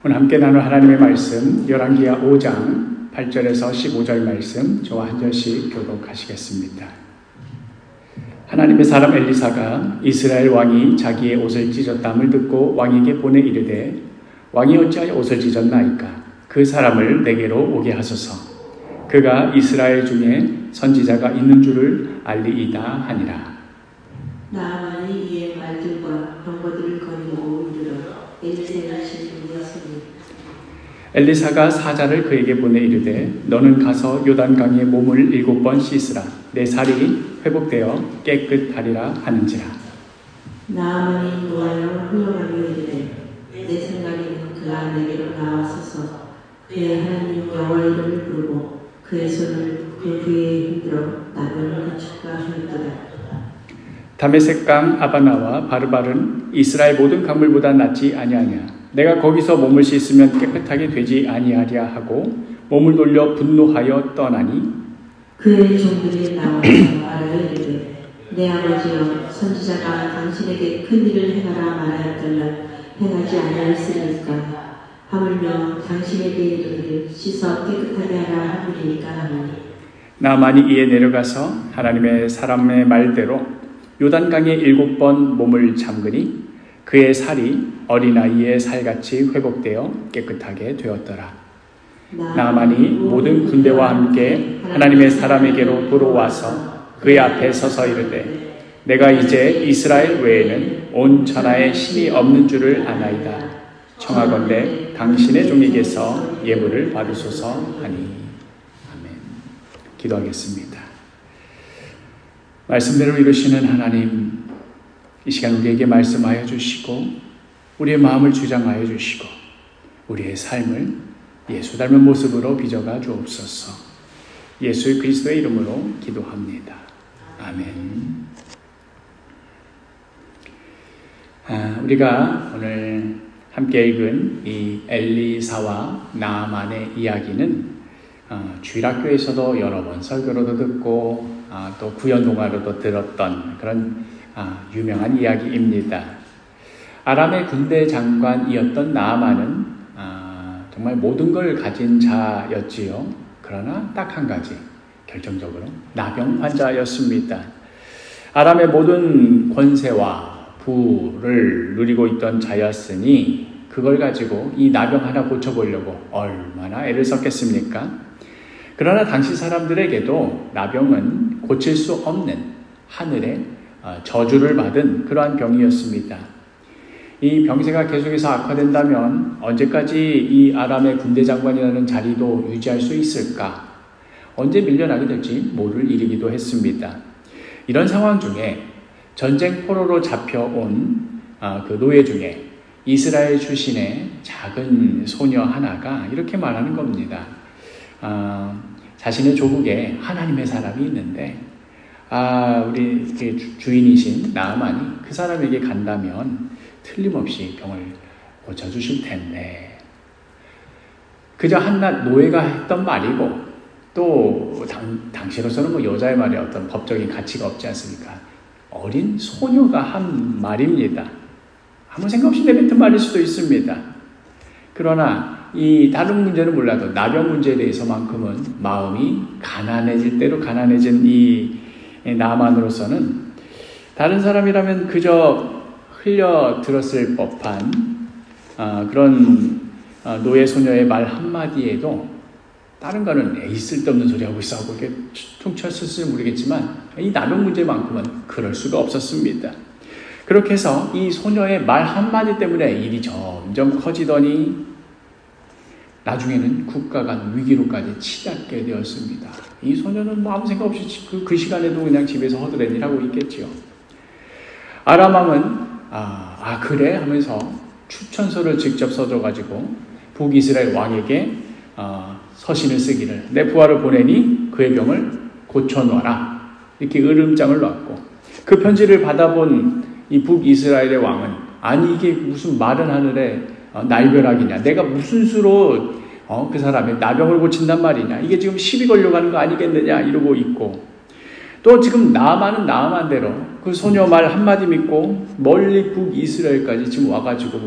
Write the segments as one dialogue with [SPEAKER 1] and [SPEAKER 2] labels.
[SPEAKER 1] 오늘 함께 나눌 하나님의 말씀 열왕기하 5장 8절에서 15절 말씀 저와 한 절씩 교독하시겠습니다. 하나님의 사람 엘리사가 이스라엘 왕이 자기의 옷을 찢었다함을 듣고 왕에게 보내 이르되 왕이 어찌하여 옷을 찢었나이까? 그 사람을 내게로 오게 하소서. 그가 이스라엘 중에 선지자가 있는 줄을 알리이다 하니라.
[SPEAKER 2] 나아만이 이의 말들과 병거들을 거느리고 이르러 엘리사의 신분이었으니
[SPEAKER 1] 엘리사가 사자를 그에게 보내 이르되 너는 가서 요단강에 몸을 7번 씻으라. 내 살이 회복되어 깨끗하리라 하는지라.
[SPEAKER 2] 나아만이 노하여 흘러가며 이르되 내 생각에는 그가 내게로 나와서서 그의 하나님 여호와 이름을 부르고 그의 손을 그 귀에 흔들어 나병을 고칠까 하였도다.
[SPEAKER 1] 다메섹강 아바나와 바르발은 이스라엘 모든 강물보다 낫지 아니하냐. 내가 거기서 몸을 씻으면 깨끗하게 되지 아니하랴 하고 몸을 돌려 분노하여 떠나니
[SPEAKER 2] 그의 종들이 나와서 말하여 이르되 내 아버지여 선지자가 당신에게 큰 일을 행하라 말하였다면 행하지 아니하였으리까. 하물며 당신에게 이르기를 씻어 깨끗하게 하라 하리니까 하니
[SPEAKER 1] 나만이 이에 내려가서 하나님의 사람의 말대로 요단강에 7번 몸을 잠그니 그의 살이 어린아이의 살같이 회복되어 깨끗하게 되었더라. 나만이 모든 군대와 함께 하나님의 사람에게로 돌아와서 그의 앞에 서서 이르되 내가 이제 이스라엘 외에는 온 천하에 신이 없는 줄을 아나이다. 청하건대 당신의 종에게서 예물을 받으소서 하니. 아멘. 기도하겠습니다. 말씀대로 이루시는 하나님, 이 시간 우리에게 말씀하여 주시고 우리의 마음을 주장하여 주시고 우리의 삶을 예수 닮은 모습으로 빚어가 주옵소서. 예수 그리스도의 이름으로 기도합니다. 아멘. 우리가 오늘 함께 읽은 이 엘리사와 나아만의 이야기는 주일학교에서도 여러 번 설교로도 듣고 또 구연동화로도 들었던 그런 유명한 이야기입니다. 아람의 군대 장관이었던 나아만은 정말 모든 걸 가진 자였지요. 그러나 딱 한 가지, 결정적으로 나병 환자였습니다. 아람의 모든 권세와 부를 누리고 있던 자였으니 그걸 가지고 이 나병 하나 고쳐보려고 얼마나 애를 썼겠습니까? 그러나 당시 사람들에게도 나병은 고칠 수 없는 하늘의 저주를 받은 그러한 병이었습니다. 이 병세가 계속해서 악화된다면 언제까지 이 아람의 군대 장관이라는 자리도 유지할 수 있을까? 언제 밀려나게 될지 모를 일이기도 했습니다. 이런 상황 중에 전쟁 포로로 잡혀온 그 노예 중에 이스라엘 출신의 작은 소녀 하나가 이렇게 말하는 겁니다. 자신의 조국에 하나님의 사람이 있는데 우리 주인이신 나아만이 그 사람에게 간다면 틀림없이 병을 고쳐주실 텐데, 그저 한낱 노예가 했던 말이고 또 당시로서는 뭐 여자의 말에 어떤 법적인 가치가 없지 않습니까? 어린 소녀가 한 말입니다. 아무 생각 없이 내뱉은 말일 수도 있습니다. 그러나 이 다른 문제는 몰라도 나병 문제에 대해서만큼은 마음이 가난해질 대로 가난해진 이 나아만으로서는 다른 사람이라면 그저 흘려 들었을 법한 그런 노예 소녀의 말 한마디에도 다른 거는 에이 쓸데없는 소리 하고 있어 하고 이렇게 퉁쳤을지 모르겠지만 이 나병 문제만큼은 그럴 수가 없었습니다. 그렇게 해서 이 소녀의 말 한마디 때문에 일이 점점 커지더니 나중에는 국가 간 위기로까지 치닫게 되었습니다. 이 소녀는 뭐 아무 생각 없이 그 시간에도 그냥 집에서 허드렛일 하고 있겠지요. 아람 왕은 그래 하면서 추천서를 직접 써줘가지고 북이스라엘 왕에게 서신을 쓰기를 내 부하를 보내니 그의 병을 고쳐놓아라 이렇게 으름장을 놨고, 그 편지를 받아본 이 북이스라엘의 왕은 아니 이게 무슨 마른 하늘에 날벼락이냐, 내가 무슨 수로 그 사람의 나병을 고친단 말이냐, 이게 지금 시비 걸려가는 거 아니겠느냐 이러고 있고, 또 지금 나아만은 나아만대로 그 소녀 말 한마디 믿고 멀리 북이스라엘까지 지금 와가지고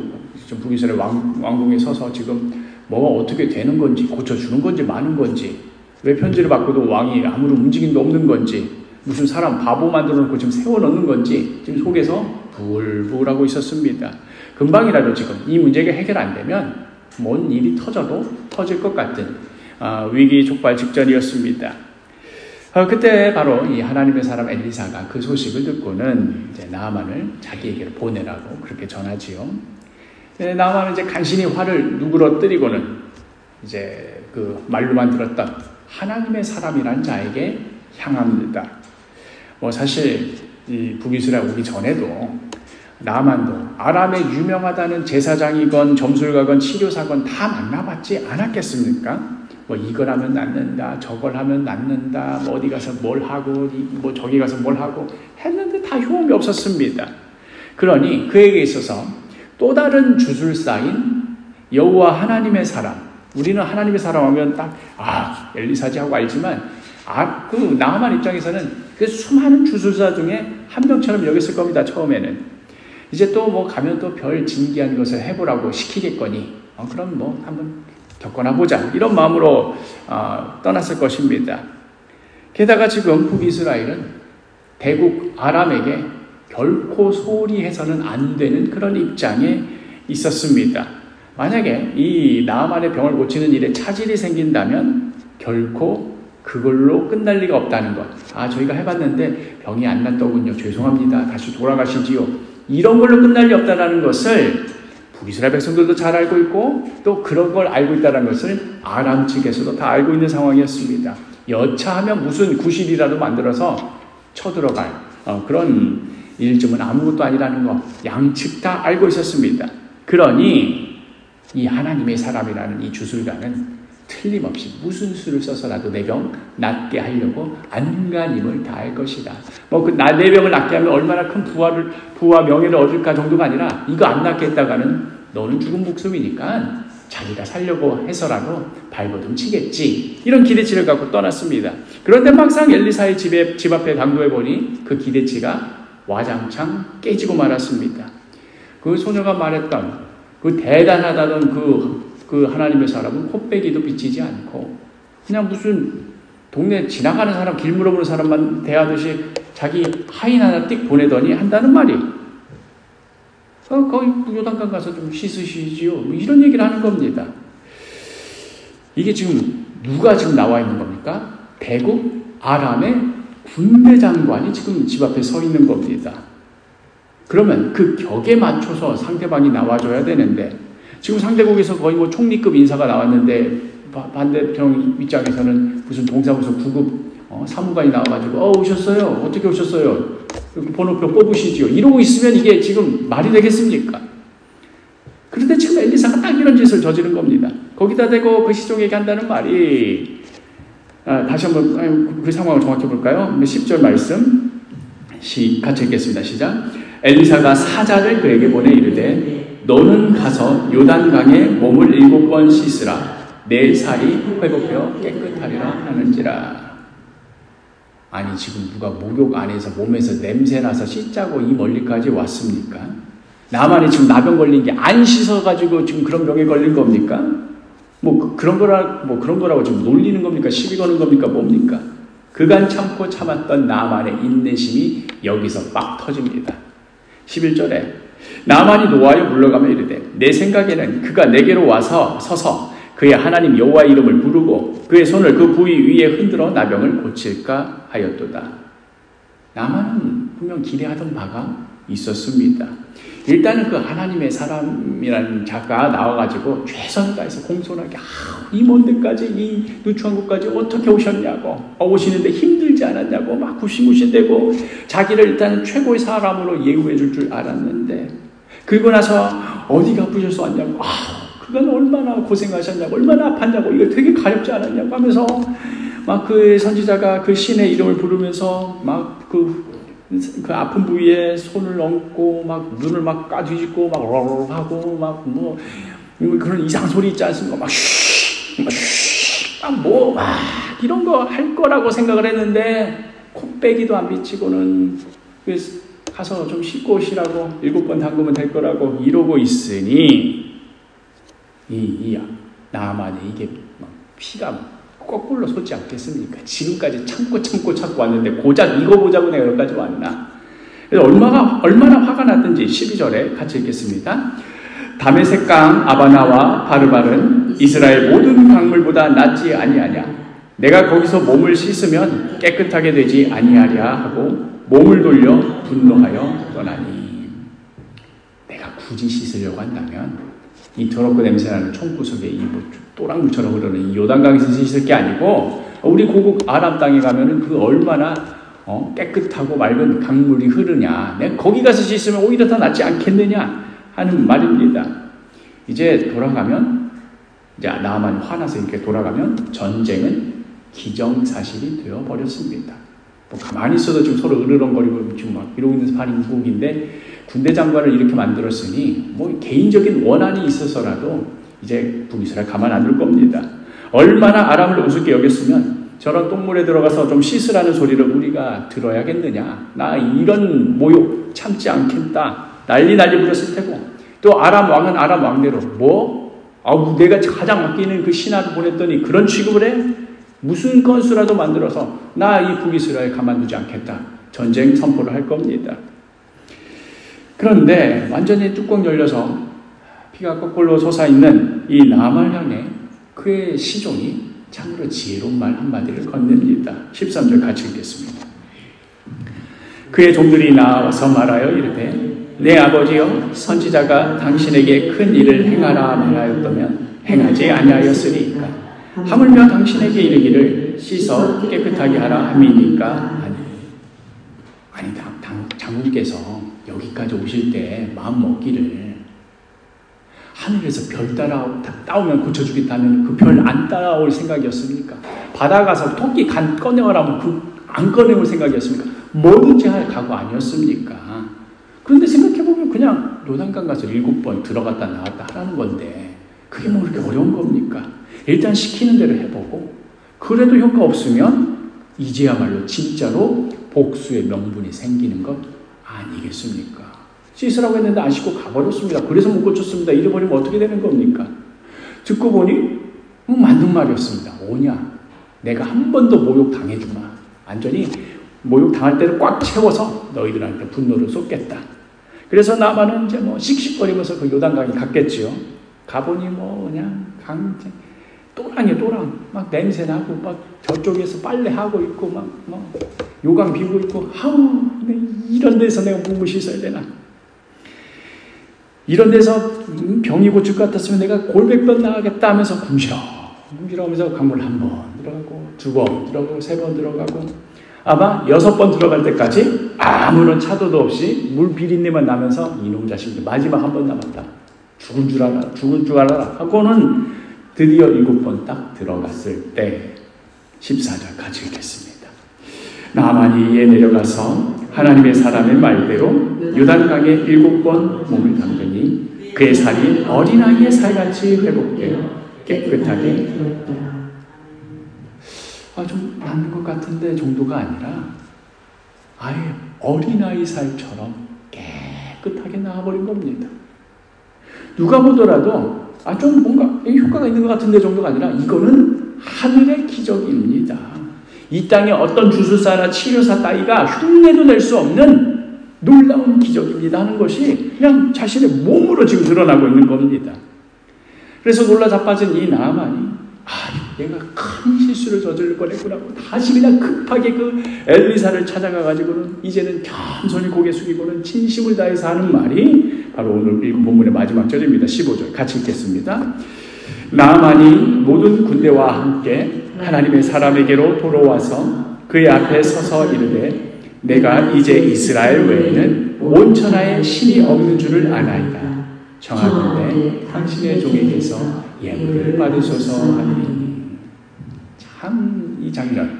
[SPEAKER 1] 지금 북이스라엘 왕궁에 서서 지금 뭐가 어떻게 되는 건지, 고쳐주는 건지 마는 건지, 왜 편지를 받고도 왕이 아무런 움직임도 없는 건지, 무슨 사람 바보 만들어 놓고 지금 세워놓는 건지 지금 속에서 부글부글하고 있었습니다. 금방이라도 지금 이 문제가 해결 안 되면 뭔 일이 터질 것 같은 위기 촉발 직전이었습니다. 그때 바로 이 하나님의 사람 엘리사가 그 소식을 듣고는 이제 나아만을 자기에게로 보내라고 그렇게 전하지요. 나아만은 이제 간신히 화를 누그러뜨리고는 이제 그 말로만 들었던 하나님의 사람이란 자에게 향합니다. 사실 이 북이스라엘 오기 전에도 나아만도 아람에 유명하다는 제사장이건 점술가건 치료사건 다 만나봤지 않았겠습니까? 이걸 하면 낫는다, 저걸 하면 낫는다, 어디 가서 뭘 하고, 저기 가서 뭘 하고 했는데 다 효험이 없었습니다. 그러니 그에게 있어서 또 다른 주술사인 여호와 하나님의 사람, 우리는 하나님의 사람 하면 딱 엘리사지 하고 알지만 그 나아만 입장에서는 그 수많은 주술사 중에 한 명처럼 여겼을 겁니다. 처음에는 이제 또 가면 또 별 진기한 것을 해보라고 시키겠거니 그럼 한번 겪어나 보자, 이런 마음으로 떠났을 것입니다. 게다가 지금 북이스라엘은 대국 아람에게 결코 소홀히 해서는 안 되는 그런 입장에 있었습니다. 만약에 이 나아만의 병을 고치는 일에 차질이 생긴다면 결코 그걸로 끝날 리가 없다는 것. 저희가 해봤는데 병이 안 났더군요. 죄송합니다. 다시 돌아가시지요. 이런 걸로 끝날 리 없다는 것을 북이스라엘 백성들도 잘 알고 있고 또 그런 걸 알고 있다는 것을 아람 측에서도 다 알고 있는 상황이었습니다. 여차하면 무슨 구실이라도 만들어서 쳐들어갈 그런 일쯤은 아무것도 아니라는 거 양측 다 알고 있었습니다. 그러니 이 하나님의 사람이라는 이 주술가는 틀림없이 무슨 수를 써서라도 내 병 낫게 하려고 안간힘을 다할 것이다. 내 병을 낫게 하면 얼마나 큰 부와 명예를 얻을까 정도가 아니라 이거 안 낫게 했다가는 너는 죽은 목숨이니까 자기가 살려고 해서라도 발버둥 치겠지. 이런 기대치를 갖고 떠났습니다. 그런데 막상 엘리사의 집 앞에 당도해 보니 그 기대치가 와장창 깨지고 말았습니다. 그 소녀가 말했던 그 대단하다던 그 하나님의 사람은 코빼기도 비치지 않고 그냥 무슨 동네 지나가는 사람, 길 물어보는 사람만 대하듯이 자기 하인 하나 띡 보내더니 한다는 말이 거기 요단강 가서 좀 씻으시지요. 이런 얘기를 하는 겁니다. 이게 지금 누가 지금 나와 있는 겁니까? 대국 아람의 군대 장관이 지금 집 앞에 서 있는 겁니다. 그러면 그 격에 맞춰서 상대방이 나와줘야 되는데 지금 상대국에서 거의 총리급 인사가 나왔는데 반대편 입장에서는 무슨 동사무소 9급 사무관이 나와가지고 오셨어요? 어떻게 오셨어요? 번호표 뽑으시지요. 이러고 있으면 이게 지금 말이 되겠습니까? 그런데 지금 엘리사가 딱 이런 짓을 저지른 겁니다. 거기다 대고 그 시종에게 한다는 말이 다시 한번 그 상황을 정확히 볼까요? 10절 말씀 같이 읽겠습니다. 시작. 엘리사가 사자를 그에게 보내 이르되 너는 가서 요단강에 몸을 7번 씻으라. 내 살이 회복되어 깨끗하리라 하는지라. 아니 지금 누가 목욕 안에서 몸에서 냄새나서 씻자고 이 멀리까지 왔습니까? 나만이 지금 나병 걸린 게 안 씻어가지고 지금 그런 병에 걸린 겁니까? 그런 거라고 지금 놀리는 겁니까? 시비 거는 겁니까? 뭡니까? 그간 참고 참았던 나만의 인내심이 여기서 막 터집니다. 11절에 나만이 노하여 물러가며 이르되 내 생각에는 그가 내게로 와서 서서 그의 하나님 여호와의 이름을 부르고 그의 손을 그 부위 위에 흔들어 나병을 고칠까 하였도다. 나만은 분명 기대하던 바가 있었습니다. 일단은 그 하나님의 사람이라는 자가 나와가지고 최선을 다해서 공손하게 이 먼 데까지 이 누추한 곳까지 어떻게 오셨냐고 오시는데 힘들지 않았냐고 막 굽신굽신대고 자기를 일단 최고의 사람으로 예우해 줄 줄 알았는데 그리고 나서 어디가 아프셔서 왔냐고 그건 얼마나 고생하셨냐고 얼마나 아팠냐고 이거 되게 가렵지 않았냐고 하면서 막 그 선지자가 그 신의 이름을 부르면서 막 그 아픈 부위에 손을 얹고 막 눈을 막 까뒤집고 막 하고 막 그런 이상 소리 있지 않습니까? 막 이런 거 할 거라고 생각을 했는데 코빼기도 안 비치고는 가서 좀 씻고 오시라고 7번 담그면 될 거라고 이러고 있으니 이 나아만이 이게 막 피가 거꾸로 솟지 않겠습니까? 지금까지 참고 왔는데 고작 이거 보자고 내가 여기까지 왔나? 그래서 얼마나 화가 났든지 12절에 같이 읽겠습니다. 다메섹 강 아바나와 바르발은 이스라엘 모든 강물보다 낫지 아니하냐? 내가 거기서 몸을 씻으면 깨끗하게 되지 아니하랴 하고 몸을 돌려 분노하여 떠나니. 내가 굳이 씻으려고 한다면 이 더럽고 냄새나는 총구석에 이 또랑물처럼 흐르는 이 요단강에서 씻을 게 아니고 우리 고국 아람 땅에 가면은 그 얼마나 깨끗하고 맑은 강물이 흐르냐. 내가 거기 가서 씻으면 오히려 더 낫지 않겠느냐 하는 말입니다. 이제 돌아가면 이제 나아만이 화나서 이렇게 돌아가면 전쟁은 기정사실이 되어버렸습니다. 뭐 가만히 있어도 지금 서로 으르렁거리고 지금 막 이러고 있는 반인국인데 군대 장관을 이렇게 만들었으니 뭐 개인적인 원한이 있어서라도 이제 북이스라엘 가만 안 둘 겁니다. 얼마나 아람을 우습게 여겼으면 저런 똥물에 들어가서 좀 씻으라는 소리를 우리가 들어야겠느냐. 나 이런 모욕 참지 않겠다. 난리 부렸을 테고 또 아람 왕은 아람 왕대로 내가 가장 아끼는 그 신하를 보냈더니 그런 취급을 해? 무슨 건수라도 만들어서 나 이 북이스라엘 가만두지 않겠다. 전쟁 선포를 할 겁니다. 그런데 완전히 뚜껑 열려서 피가 거꾸로 솟아있는 이 나아만을 향해 그의 시종이 참으로 지혜로운 말 한마디를 건넵니다. 13절 같이 읽겠습니다. 그의 종들이 나와서 말하여 이르되 내 아버지여 선지자가 당신에게 큰 일을 행하라 말하였다면 행하지 아니하였으리이까 하물며 당신에게 이르기를 씻어 깨끗하게 하라 함이니까 아니 장군께서 여기까지 오실 때 마음 먹기를 하늘에서 별 따오면 고쳐주겠다면 그 별 안 따라올 생각이었습니까? 바다 가서 토끼 간 꺼내오라면 안 꺼내올 생각이었습니까? 뭐든지 할 각오 아니었습니까? 그런데 생각해보면 그냥 요단강 가서 7번 들어갔다 나왔다 하라는 건데 그게 뭐 그렇게 어려운 겁니까? 일단 시키는 대로 해보고 그래도 효과 없으면 이제야말로 진짜로 복수의 명분이 생기는 것 아니겠습니까? 씻으라고 했는데 안 씻고 가버렸습니다. 그래서 못 고쳤습니다. 잃어버리면 어떻게 되는 겁니까? 듣고 보니 맞는 말이었습니다. 뭐냐? 내가 한 번 더 모욕 당해주마. 완전히 모욕 당할 때를 꽉 채워서 너희들한테 분노를 쏟겠다. 그래서 나만은 이제 씩씩거리면서 그 요단강에 갔겠지요. 가보니 그냥 또랑 막 냄새 나고 막 저쪽에서 빨래하고 있고 막 요강 비고 있고 이런 데서 내가 몸을 씻어야 되나? 이런 데서 병이 고칠 것 같았으면 내가 골백번 나가겠다 하면서 궁시렁하면서 강물 한 번 들어가고 2번 들어가고 3번 들어가고 아마 6번 들어갈 때까지 아무런 차도도 없이 물 비린내만 나면서 이놈 자식들 마지막 한 번 남았다. 죽은 줄 알아라 하고는 드디어 7번 딱 들어갔을 때 14절 같이 읽겠습니다. 나아만이 이에 내려가서 하나님의 사람의 말대로 요단강에 7번 몸을 담그니 그의 살이 어린아이의 살같이 회복되어 깨끗하게 좀 낫는 것 같은데 정도가 아니라 아예 어린아이 살처럼 깨끗하게 나와버린 겁니다. 누가 보더라도 좀 뭔가 효과가 있는 것 같은데 정도가 아니라 이거는 하늘의 기적입니다. 이 땅에 어떤 주술사나 치료사 따위가 흉내도 낼 수 없는 놀라운 기적입니다 하는 것이 그냥 자신의 몸으로 지금 드러나고 있는 겁니다. 그래서 놀라 자빠진 이 나아만이 내가 큰 실수를 저지를 뻔했구나 하고 다시 그냥 급하게 그 엘리사를 찾아가가지고는 이제는 겸손히 고개 숙이고는 진심을 다해서 하는 말이 바로 오늘 읽은 본문의 마지막 절입니다. 15절 같이 읽겠습니다. 나아만이 모든 군대와 함께 하나님의 사람에게로 돌아와서 그의 앞에 서서 이르되 내가 이제 이스라엘 외에는 온 천하에 신이 없는 줄을 아나이다. 청하건대 당신의 종에게서 예물을 받으소서 하니. 참 이 장면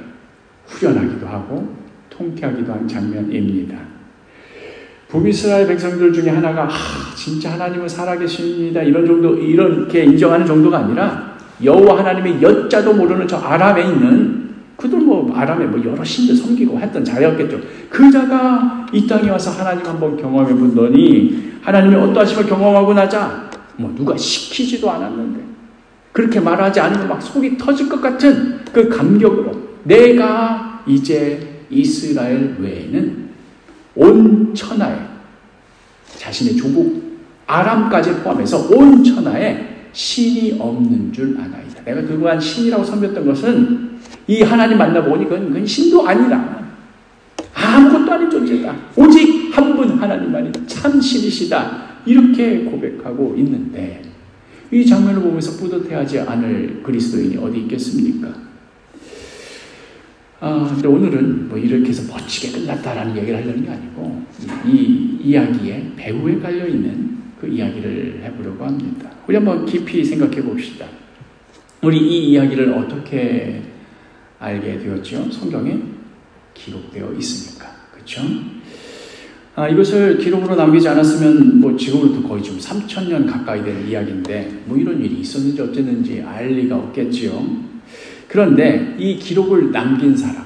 [SPEAKER 1] 후련하기도 하고 통쾌하기도 한 장면입니다. 북이스라엘 백성들 중에 하나가 진짜 하나님은 살아계십니다 이렇게 인정하는 정도가 아니라 여호와 하나님의 여자도 모르는 저 아람에 있는 그들 아람에 여러 신들 섬기고 했던 자였겠죠. 그 자가 이 땅에 와서 하나님 한번 경험해 본더니 하나님의 어떠하심을 경험하고 나자 누가 시키지도 않았는데 그렇게 말하지 않으면 막 속이 터질 것 같은 그 감격으로 내가 이제 이스라엘 외에는 온 천하에 자신의 조국 아람까지 포함해서 온 천하에 신이 없는 줄 아나이다. 내가 그동안 신이라고 섬겼던 것은 이 하나님 만나보니 그건 신도 아니라 아무것도 아닌 존재다. 오직 한 분 하나님만이 참 신이시다. 이렇게 고백하고 있는데 이 장면을 보면서 뿌듯해하지 않을 그리스도인이 어디 있겠습니까? 근데 오늘은 뭐 이렇게 해서 멋지게 끝났다라는 얘기를 하려는 게 아니고 이 이야기에 배후에 깔려있는 그 이야기를 해보려고 합니다. 우리 한번 깊이 생각해 봅시다. 우리 이 이야기를 어떻게 알게 되었죠? 성경에 기록되어 있으니까. 그렇죠? 이것을 기록으로 남기지 않았으면 뭐 지금으로부터 거의 지금 3,000년 가까이 된 이야기인데 뭐 이런 일이 있었는지 어쨌는지 알 리가 없겠지요. 그런데 이 기록을 남긴 사람,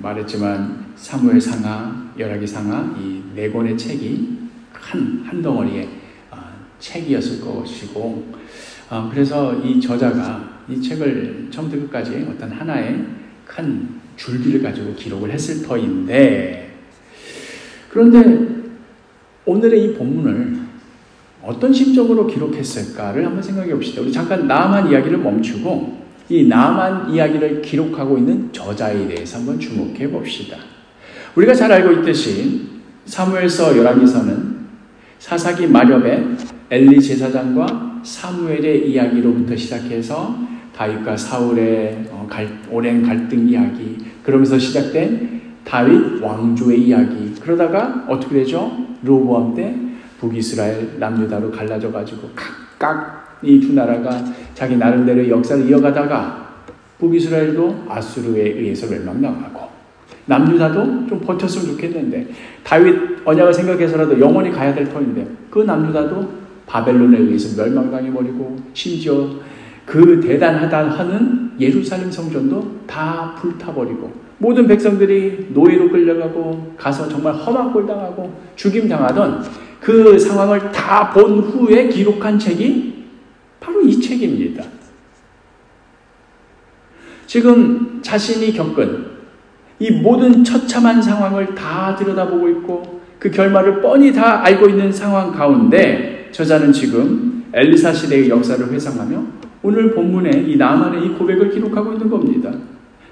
[SPEAKER 1] 말했지만 사무엘 상하, 열왕기 상하 이 네 권의 책이 한 덩어리의 책이었을 것이고 그래서 이 저자가 이 책을 처음부터 끝까지 어떤 하나의 큰 줄기를 가지고 기록을 했을 터인데 그런데 오늘의 이 본문을 어떤 심정으로 기록했을까를 한번 생각해 봅시다. 우리 잠깐 나아만 이야기를 멈추고 이 나아만 이야기를 기록하고 있는 저자에 대해서 한번 주목해 봅시다. 우리가 잘 알고 있듯이 사무엘서 열왕기서는 사사기 마렵의 엘리 제사장과 사무엘의 이야기로부터 시작해서 다윗과 사울의 오랜 갈등 이야기, 그러면서 시작된 다윗 왕조의 이야기, 그러다가 어떻게 되죠? 르호보암 때 북이스라엘 남유다로 갈라져가지고 각각 이 두 나라가 자기 나름대로의 역사를 이어가다가 북이스라엘도 아수르에 의해서 멸망당하고 남유다도 좀 버텼으면 좋겠는데 다윗 언약을 생각해서라도 영원히 가야 될 터인데 그 남유다도 바벨론에 의해서 멸망당해버리고 심지어 그 대단하다 하는 예루살렘 성전도 다 불타버리고 모든 백성들이 노예로 끌려가고 가서 정말 험한 꼴 당하고 죽임당하던 그 상황을 다 본 후에 기록한 책이 바로 이 책입니다. 지금 자신이 겪은 이 모든 처참한 상황을 다 들여다보고 있고 그 결말을 뻔히 다 알고 있는 상황 가운데 저자는 지금 엘리사 시대의 역사를 회상하며 오늘 본문에 이 나아만의 이 고백을 기록하고 있는 겁니다.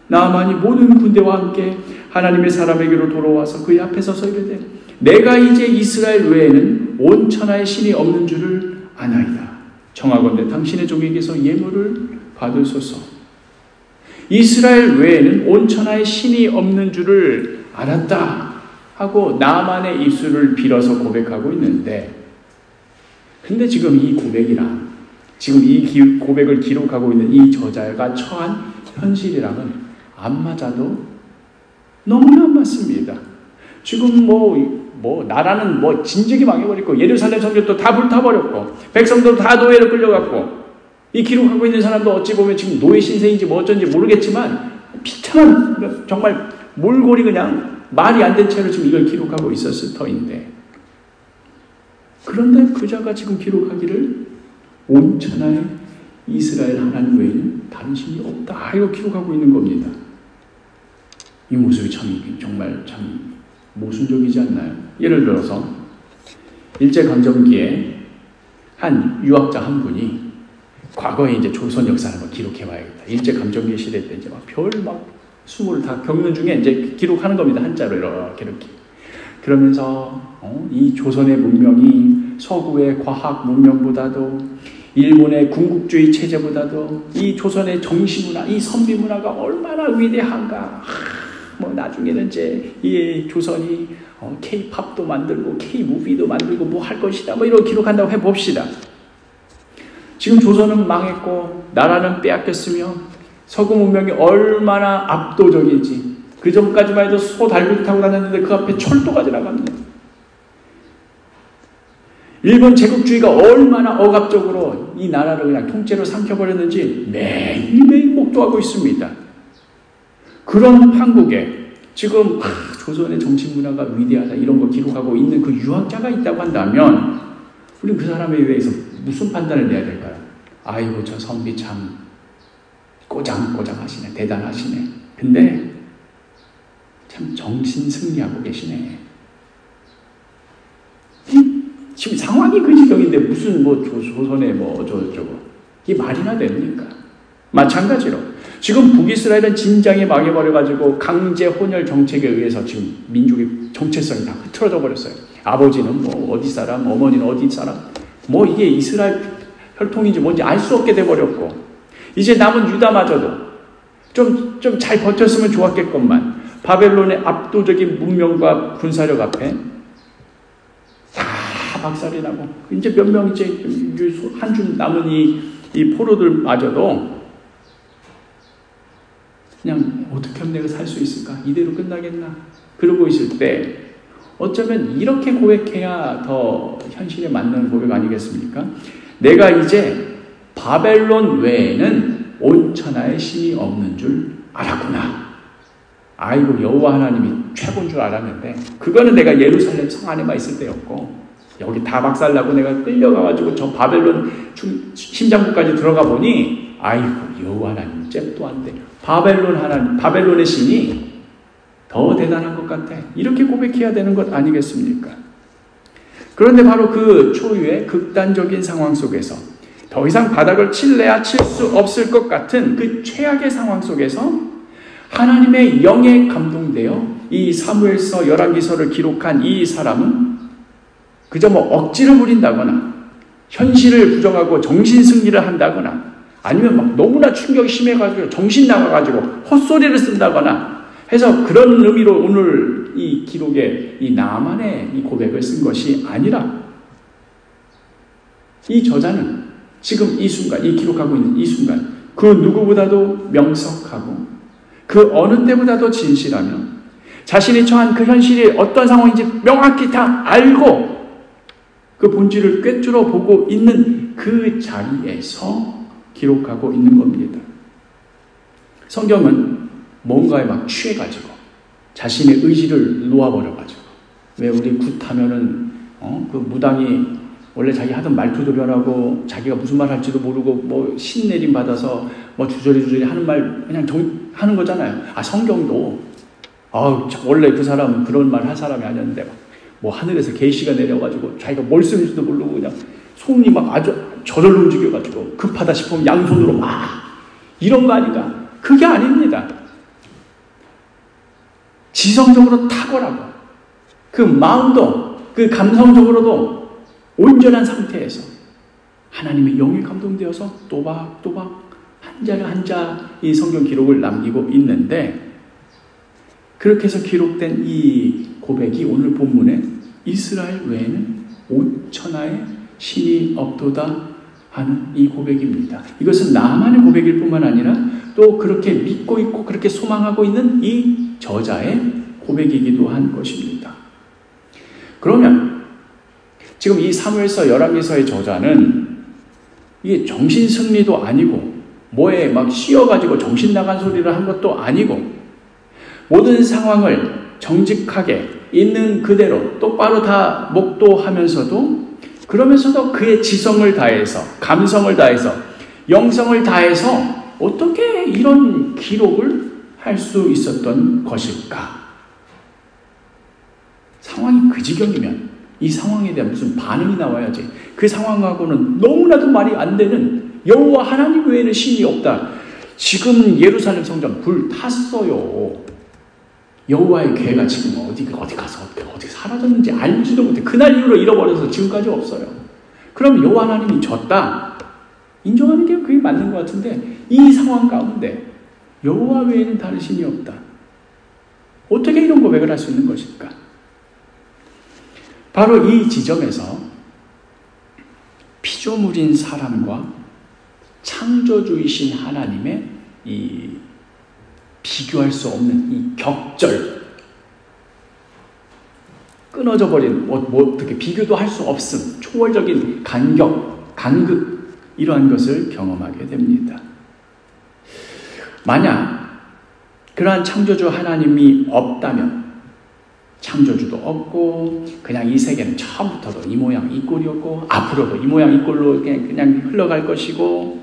[SPEAKER 1] 나아만이 모든 군대와 함께 하나님의 사람에게로 돌아와서 그의 앞에 서서 이르되 내가 이제 이스라엘 외에는 온 천하에 신이 없는 줄을 아나이다. 청하건대 당신의 종에게서 예물을 받으소서. 이스라엘 외에는 온 천하에 신이 없는 줄을 알았다 하고 나아만의 입술을 빌어서 고백하고 있는데 근데 지금 이 고백이랑 지금 이 고백을 기록하고 있는 이 저자가 처한 현실이랑은 안 맞아도 너무나 안 맞습니다. 지금 나라는 진즉이 망해버렸고 예루살렘 성전도 다 불타버렸고 백성도 다 노예로 끌려갔고 이 기록하고 있는 사람도 어찌 보면 지금 노예 신세인지 뭐 어쩐지 모르겠지만 비참한 정말 몰골이 그냥 말이 안 된 채로 지금 이걸 기록하고 있었을 터인데 그런데 그자가 지금 기록하기를 온 천하에 이스라엘 하나님 외에는 다른 신이 없다 이거 기록하고 있는 겁니다. 이 모습이 정말 참 모순적이지 않나요? 예를 들어서 일제강점기에 한 유학자 한 분이 과거에 이제 조선 역사를 기록해 봐야겠다. 일제강점기 시대 때 이제 수모를 다 겪는 중에 이제 기록하는 겁니다. 한자로 이렇게. 그러면서 이 조선의 문명이 서구의 과학 문명보다도 일본의 군국주의 체제보다도 이 조선의 정시문화, 이 선비문화가 얼마나 위대한가. 나중에는 이제 이 조선이 K-팝도 만들고 K-무비도 만들고 뭐 할 것이다. 이런 기록한다고 해봅시다. 지금 조선은 망했고 나라는 빼앗겼으며 서구 문명이 얼마나 압도적인지 그 전까지만 해도 소 달리기 타고 다녔는데 그 앞에 철도가 지나갑니다. 일본 제국주의가 얼마나 억압적으로 이 나라를 그냥 통째로 삼켜버렸는지 매일매일 목도하고 있습니다. 그런 한국에 지금 조선의 정치문화가 위대하다 이런 거 기록하고 있는 그 유학자가 있다고 한다면 우리는 그 사람에 의해서 무슨 판단을 내야 될까요? 아이고 저 선비 참 꼬장꼬장하시네. 대단하시네. 근데 참 정신 승리하고 계시네. 지금 상황이 그 지경인데 무슨 조선에 저거 이게 말이나 됩니까? 마찬가지로 지금 북이스라엘은 진작에 망해버려가지고 강제 혼혈 정책에 의해서 지금 민족의 정체성이 다 흐트러져 버렸어요. 아버지는 어디 사람, 어머니는 어디 사람, 이게 이스라엘 혈통인지 뭔지 알 수 없게 돼버렸고, 이제 남은 유다마저도 좀 잘 버텼으면 좋았겠건만 바벨론의 압도적인 문명과 군사력 앞에 다 박살이 나고, 이제 몇 명 이제 한 줌 남은 이 포로들마저도 그냥 어떻게 하면 내가 살 수 있을까? 이대로 끝나겠나? 그러고 있을 때 어쩌면 이렇게 고백해야 더 현실에 맞는 고백 아니겠습니까? 내가 이제 바벨론 외에는 온 천하에 신이 없는 줄 알았구나. 아이고 여호와 하나님이 최고인 줄 알았는데 그거는 내가 예루살렘 성 안에만 있을 때였고, 여기 다 박살나고 내가 끌려가가지고 저 바벨론 심장부까지 들어가 보니 아이고 여호와 하나님 잽도 안 돼. 바벨론 하나님, 바벨론의 신이 더 대단한 것 같아. 이렇게 고백해야 되는 것 아니겠습니까? 그런데 바로 그 초유의 극단적인 상황 속에서 더 이상 바닥을 칠래야 칠 수 없을 것 같은 그 최악의 상황 속에서 하나님의 영에 감동되어 이 사무엘서 열왕기서를 기록한 이 사람은 그저 억지를 부린다거나 현실을 부정하고 정신승리를 한다거나 아니면 너무나 충격이 심해가지고 정신 나가가지고 헛소리를 쓴다거나 해서 그런 의미로 오늘 이 기록에 이 나만의 이 고백을 쓴 것이 아니라, 이 저자는 지금 이 순간, 이 기록하고 있는 이 순간 그 누구보다도 명석하고 그 어느 때보다도 진실하며 자신이 처한 그 현실이 어떤 상황인지 명확히 다 알고 그 본질을 꿰뚫어 보고 있는 그 자리에서 기록하고 있는 겁니다. 성경은 뭔가에 취해가지고 자신의 의지를 놓아버려가지고, 왜 우리 굿하면은 그 무당이 원래 자기 하던 말투도 변하고 자기가 무슨 말 할지도 모르고 신내림 받아서 주저리 하는 말 그냥 하는 거잖아요. 성경도 원래 그 사람은 그런 말 할 사람이 아니었는데 하늘에서 계시가 내려가지고 자기가 뭘 쓰는지도 모르고 그냥 손이 아주 저절로 움직여가지고 급하다 싶으면 양손으로 이런 거 아닌가? 그게 아닙니다. 지성적으로 탁월하고 그 마음도 그 감성적으로도 온전한 상태에서 하나님의 영이 감동되어서 또박또박 한자를 한자 이 성경 기록을 남기고 있는데, 그렇게 해서 기록된 이 고백이 오늘 본문에 이스라엘 외에는 온 천하에 신이 없도다 하는 이 고백입니다. 이것은 나만의 고백일 뿐만 아니라 또 그렇게 믿고 있고 그렇게 소망하고 있는 이 저자의 고백이기도 한 것입니다. 그러면 지금 이 사무엘서 열왕기서의 저자는 이게 정신승리도 아니고 뭐에 씌어가지고 정신 나간 소리를 한 것도 아니고, 모든 상황을 정직하게 있는 그대로 똑바로 다 목도하면서도, 그러면서도 그의 지성을 다해서, 감성을 다해서, 영성을 다해서 어떻게 이런 기록을 할 수 있었던 것일까? 상황이 그 지경이면 이 상황에 대한 무슨 반응이 나와야지. 그 상황하고는 너무나도 말이 안 되는 여호와 하나님 외에는 신이 없다. 지금 예루살렘 성전 불 탔어요. 여호와의 괴가 지금 어디 가서 어디 사라졌는지 알지도 못해. 그날 이후로 잃어버려서 지금까지 없어요. 그럼 여호와 하나님이 졌다 인정하는 게 그게 맞는 것 같은데, 이 상황 가운데 여호와 외에는 다른 신이 없다. 어떻게 이런 고백을 할 수 있는 것일까? 바로 이 지점에서 피조물인 사람과 창조주이신 하나님의 이 비교할 수 없는 이 격절, 끊어져 버린 어떻게 비교도 할 수 없음, 초월적인 간극, 이러한 것을 경험하게 됩니다. 만약 그러한 창조주 하나님이 없다면 창조주도 없고 그냥 이 세계는 처음부터도 이 모양 이 꼴이었고 앞으로도 이 모양 이 꼴로 그냥 흘러갈 것이고,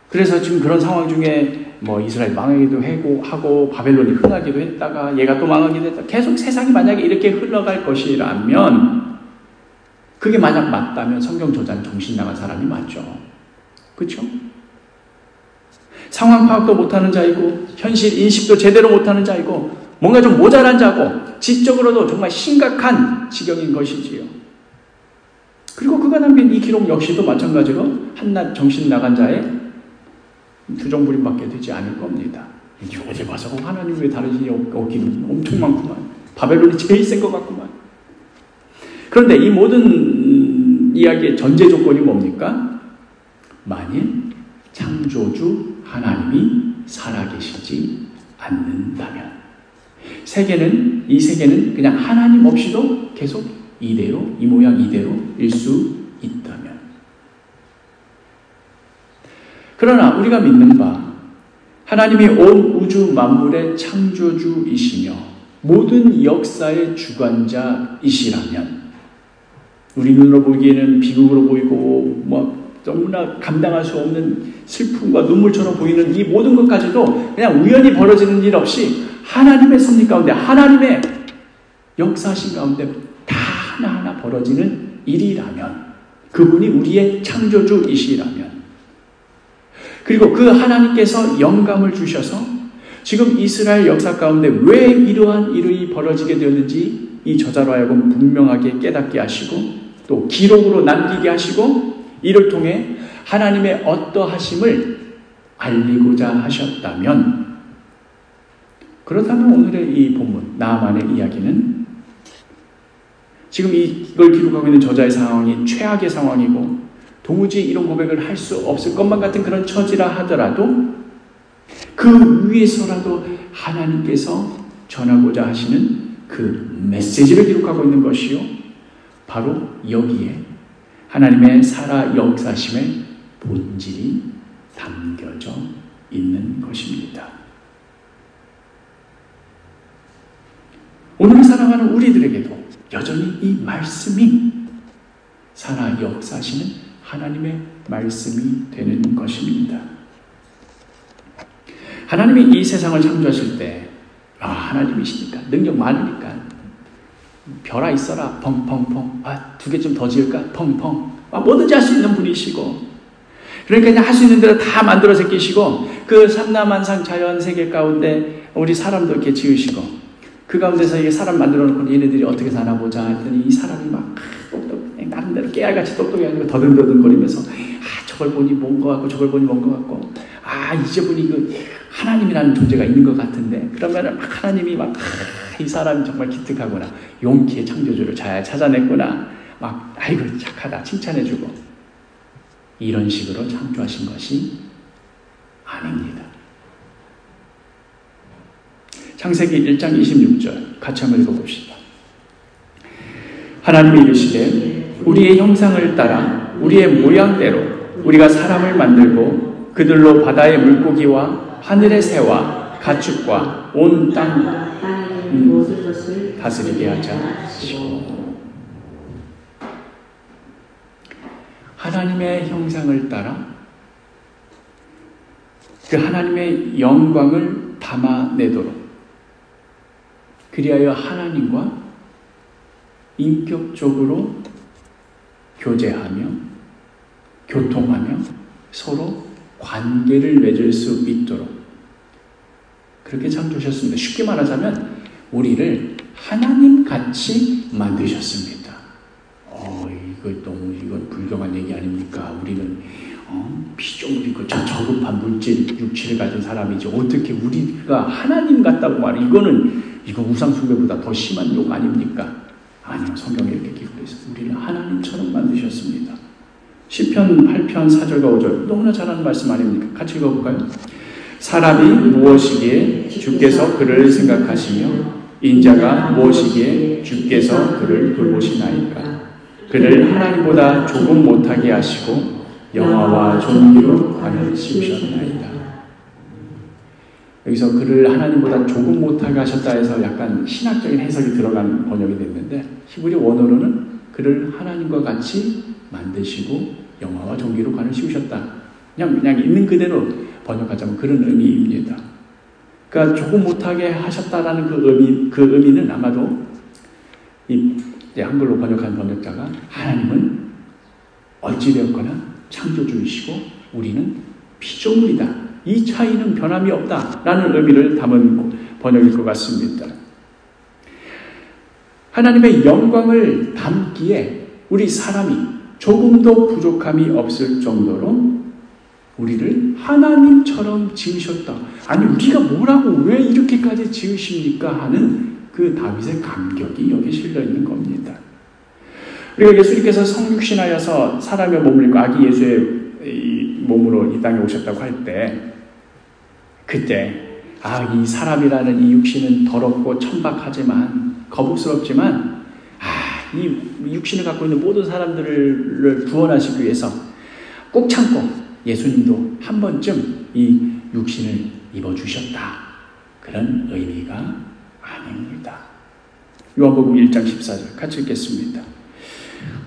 [SPEAKER 1] 그래서 지금 그런 상황 중에 뭐 이스라엘 망하기도 하고 바벨론이 흥하기도 했다가 얘가 또 망하기도 했다, 계속 세상이 만약에 이렇게 흘러갈 것이라면, 그게 만약 맞다면 성경 저자는 정신 나간 사람이 맞죠. 그렇죠? 상황 파악도 못하는 자이고 현실 인식도 제대로 못하는 자이고 뭔가 좀 모자란 자고 지적으로도 정말 심각한 지경인 것이지요. 그리고 그가 남긴 이 기록 역시도 마찬가지로 한낱 정신 나간 자의 두정부림밖에 되지 않을 겁니다. 어디 봐서 하나님 왜 다르지 없기는 엄청 많구만. 바벨론이 제일 센 것 같구만. 그런데 이 모든 이야기의 전제 조건이 뭡니까? 만일 창조주 하나님이 살아계시지 않는다면, 이 세계는 그냥 하나님 없이도 계속 이대로, 이 모양 이대로일 수 있다면. 그러나 우리가 믿는 바, 하나님이 온 우주 만물의 창조주이시며 모든 역사의 주관자이시라면, 우리 눈으로 보기에는 비극으로 보이고 너무나 감당할 수 없는 슬픔과 눈물처럼 보이는 이 모든 것까지도 그냥 우연히 벌어지는 일 없이 하나님의 섭리 가운데, 하나님의 역사하신 가운데 다 하나하나 벌어지는 일이라면, 그분이 우리의 창조주이시라면, 그리고 그 하나님께서 영감을 주셔서 지금 이스라엘 역사 가운데 왜 이러한 일이 벌어지게 되었는지 이 저자로 하여금 분명하게 깨닫게 하시고 또 기록으로 남기게 하시고 이를 통해 하나님의 어떠하심을 알리고자 하셨다면, 그렇다면 오늘의 이 본문 나아만의 이야기는 지금 이걸 기록하고 있는 저자의 상황이 최악의 상황이고 도무지 이런 고백을 할 수 없을 것만 같은 그런 처지라 하더라도 그 위에서라도 하나님께서 전하고자 하시는 그 메시지를 기록하고 있는 것이요, 바로 여기에 하나님의 살아 역사심의 본질이 담겨져 있는 것입니다. 오늘 살아가는 우리들에게도 여전히 이 말씀이 살아 역사하시는 하나님의 말씀이 되는 것입니다. 하나님이 이 세상을 창조하실 때 하나님이시니까 능력 많으니까 별아 있어라 펑펑펑, 2개 좀 더 지을까 펑펑, 뭐든지 할 수 있는 분이시고, 그러니까 그냥 할 수 있는 대로 다 만들어 제끼시고 그 삼라만상 자연 세계 가운데 우리 사람도 이렇게 지으시고 그 가운데서 이게 사람 만들어 놓고 얘네들이 어떻게 사나 보자 했더니 이 사람이 막 나름대로 깨알같이 똑똑해가지고 더듬더듬거리면서 저걸 보니 뭔 것 같고 저걸 보니 뭔 것 같고 이제 보니 그 하나님이라는 존재가 있는 것 같은데, 그러면은 하나님이 이 사람이 정말 기특하구나, 용기의 창조주를 잘 찾아냈구나, 아이고 착하다 칭찬해주고, 이런 식으로 창조하신 것이 아닙니다. 창세기 1장 26절 같이 한번 읽어봅시다. 하나님이 이르시되 우리의 형상을 따라 우리의 모양대로 우리가 사람을 만들고 그들로 바다의 물고기와 하늘의 새와 가축과 온 땅 다스리게 하자. 하나님의 형상을 따라 그 하나님의 영광을 담아내도록, 그리하여 하나님과 인격적으로 교제하며 교통하며 서로 관계를 맺을 수 있도록 그렇게 창조하셨습니다. 쉽게 말하자면 우리를 하나님같이 만드셨습니다. 이건 불경한 얘기 아닙니까? 우리는 피조물이고 저급한 물질, 육체를 가진 사람이지 어떻게 우리가 하나님 같다고 말해? 이거 우상숭배보다 더 심한 욕 아닙니까? 아니요, 성경에 이렇게 기록되어 있어요. 우리를 하나님처럼 만드셨습니다. 시편 8편 4절과 5절 너무나 잘하는 말씀 아닙니까? 같이 읽어볼까요? 사람이 무엇이기에 주께서 그를 생각하시며 인자가 무엇이기에 주께서 그를 돌보시나이까? 그를 하나님보다 조금 못하게 하시고 영화와 존귀로 관을 씌우셨나이다. 여기서 그를 하나님보다 조금 못하게 하셨다 해서 약간 신학적인 해석이 들어간 번역이 됐는데 히브리 원어로는 그를 하나님과 같이 만드시고 영화와 존귀로 관을 씌우셨다. 그냥 있는 그대로 번역하자면 그런 의미입니다. 그러니까 조금 못하게 하셨다라는 그 의미는 아마도 이제 한글로 번역한 번역자가 하나님은 어찌되었거나 창조주이시고 우리는 피조물이다. 이 차이는 변함이 없다라는 의미를 담은 번역일 것 같습니다. 하나님의 영광을 담기에 우리 사람이 조금도 부족함이 없을 정도로 우리를 하나님처럼 지으셨다. 아니 우리가 뭐라고 왜 이렇게까지 지으십니까? 하는 그 다윗의 감격이 여기 실려 있는 겁니다. 그리고 예수님께서 성육신하여서 사람의 몸을 입고 아기 예수의 몸으로 이 땅에 오셨다고 할 때 그때 이 사람이라는 이 육신은 더럽고 천박하지만 거북스럽지만 이 육신을 갖고 있는 모든 사람들을 구원하시기 위해서 꼭 참고 예수님도 한 번쯤 이 육신을 입어주셨다. 그런 의미가 아닙니다. 요한복음 1장 14절 같이 읽겠습니다.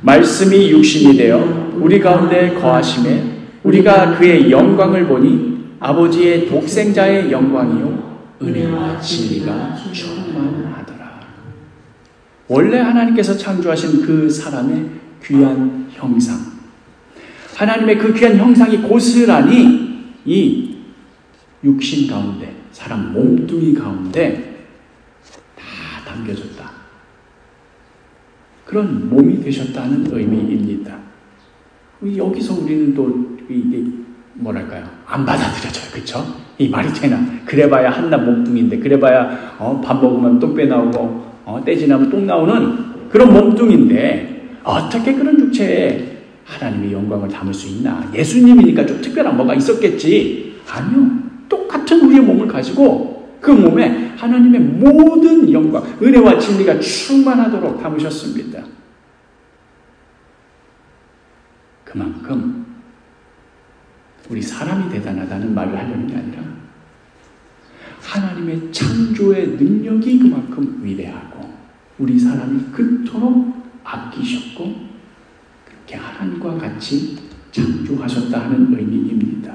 [SPEAKER 1] 말씀이 육신이 되어 우리 가운데 거하심에 우리가 그의 영광을 보니 아버지의 독생자의 영광이요 은혜와 진리가 충만하더라. 원래 하나님께서 창조하신 그 사람의 귀한 형상, 하나님의 그 귀한 형상이 고스란히 이 육신 가운데, 사람 몸뚱이 가운데 다 담겨졌다. 그런 몸이 되셨다는 의미입니다. 여기서 우리는 또 이게 뭐랄까요? 안 받아들여져요. 그렇죠? 이 말이 되나? 그래봐야 한낱 몸뚱이인데 그래봐야 밥 먹으면 똥배 나오고 떼 지나면 똥 나오는 그런 몸뚱이인데 어떻게 그런 육체에 하나님의 영광을 담을 수 있나? 예수님이니까 좀 특별한 뭐가 있었겠지. 아니요. 똑같은 우리의 몸을 가지고 그 몸에 하나님의 모든 영광, 은혜와 진리가 충만하도록 담으셨습니다. 그만큼 우리 사람이 대단하다는 말을 하려는 게 아니라 하나님의 창조의 능력이 그만큼 위대하고 우리 사람이 그토록 아끼셨고 그렇게 하나님과 같이 창조하셨다 하는 의미입니다.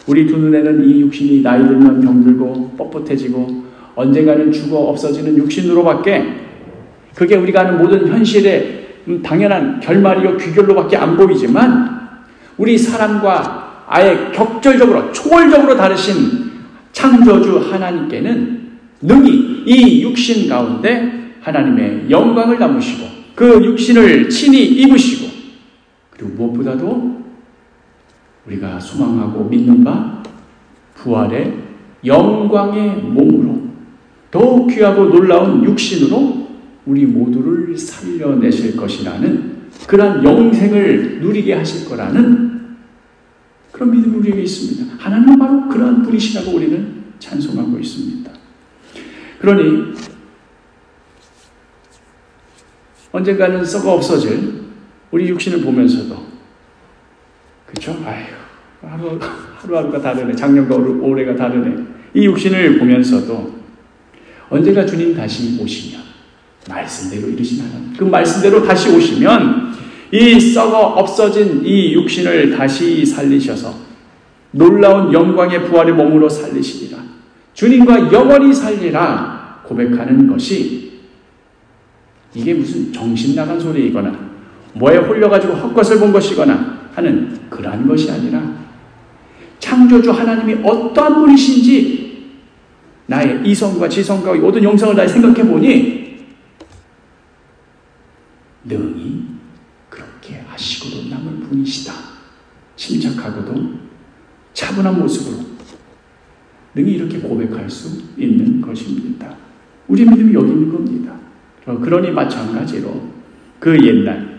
[SPEAKER 1] 우리 두 눈에는 이 육신이 나이 들면 병들고 뻣뻣해지고 언젠가는 죽어 없어지는 육신으로밖에 그게 우리가 아는 모든 현실의 당연한 결말이요 귀결로밖에 안 보이지만 우리 사람과 아예 격절적으로 초월적으로 다르신 창조주 하나님께는 능히 이 육신 가운데 하나님의 영광을 담으시고 그 육신을 친히 입으시고 그리고 무엇보다도 우리가 소망하고 믿는 바 부활의 영광의 몸으로 더욱 귀하고 놀라운 육신으로 우리 모두를 살려내실 것이라는 그러한 영생을 누리게 하실 거라는 그런 믿음이 우리에게 있습니다. 하나님은 바로 그러한 분이시라고 우리는 찬송하고 있습니다. 그러니 언젠가는 썩어 없어질 우리 육신을 보면서도 그렇죠? 하루하루가 다르네. 작년과 올해가 다르네. 이 육신을 보면서도 언젠가 주님 다시 오시면 말씀대로 이루신 하나님 그 말씀대로 다시 오시면 이 썩어 없어진 이 육신을 다시 살리셔서 놀라운 영광의 부활의 몸으로 살리시리라. 주님과 영원히 살리라 고백하는 것이 이게 무슨 정신 나간 소리이거나 뭐에 홀려가지고 헛것을 본 것이거나 하는 그러한 것이 아니라 창조주 하나님이 어떠한 분이신지 나의 이성과 지성과 모든 영성을 다해 생각해 보니 능히 그렇게 하시고도 남을 분이시다. 침착하고도 차분한 모습으로 능히 이렇게 고백할 수 있는 것입니다. 우리 믿음이 여기 있는 겁니다. 그러니 마찬가지로 그 옛날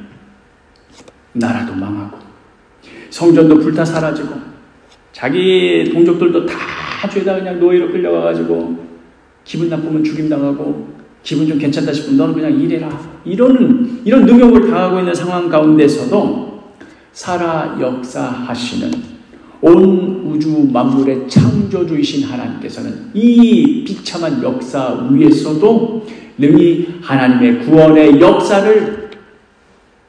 [SPEAKER 1] 나라도 망하고 성전도 불타 사라지고 자기 동족들도 다 죄다 그냥 노예로 끌려가가지고 기분 나쁘면 죽임당하고 기분 좀 괜찮다 싶으면 너는 그냥 일해라 이런 능욕을 당하고 있는 상황 가운데서도 살아 역사하시는 온 우주 만물의 창조주이신 하나님께서는 이 비참한 역사 위에서도 능히 하나님의 구원의 역사를